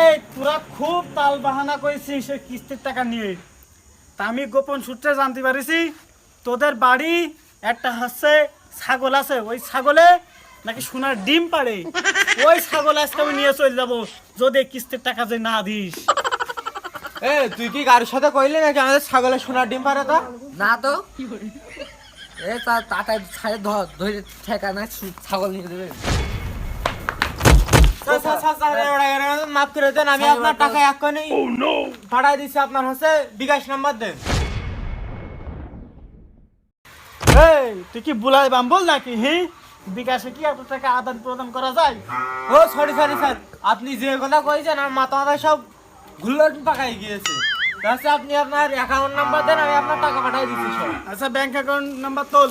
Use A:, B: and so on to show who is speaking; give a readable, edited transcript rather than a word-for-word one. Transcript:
A: এই তোরা খুব তাল বাহানা করেছিস সেই কিস্তির টাকা নিয়ে। তা আমি গোপন সূত্রে জানতে পারিছি তোদের বাড়ি একটা হচ্ছে ছাগল আছে, ওই ছাগলে নাকি সোনার ডিম পাড়ে। ওই ছাগল আজকে আমি নিয়ে চলে যাবো যদি কিস্তির টাকা যে না দিস।
B: এ তুই কি কারোর সাথে কইলি নাকি আমাদের ছাগলের সোনার ডিম পারে? তা
C: না তো এ তাটা ছাড়ে ধরে ঠেকা না ছাগল নিয়ে দেবে।
B: মাফ করে দেন, আমি আপনার টাকা এক্ষুনি পাঠাই দিচ্ছি। আপনার হচ্ছে বিকাশ নাম্বার দেন।
A: এই তুই কি বুলাই বাম্বল নাকি? হ্যাঁ, বিকাশে কি এত টাকা আদান প্রদান করা যায়?
B: ও সরি সরি স্যার, আপনি যে কথা কইছেন আমার মাথা মাথা সব ঘুরলট পাকাই গিয়েছে। তাহলে আপনি আপনার অ্যাকাউন্ট নাম্বার দেন, আমি আপনার টাকা পাঠাই দিচ্ছি সব।
A: আচ্ছা ব্যাংক অ্যাকাউন্ট নাম্বার তোল।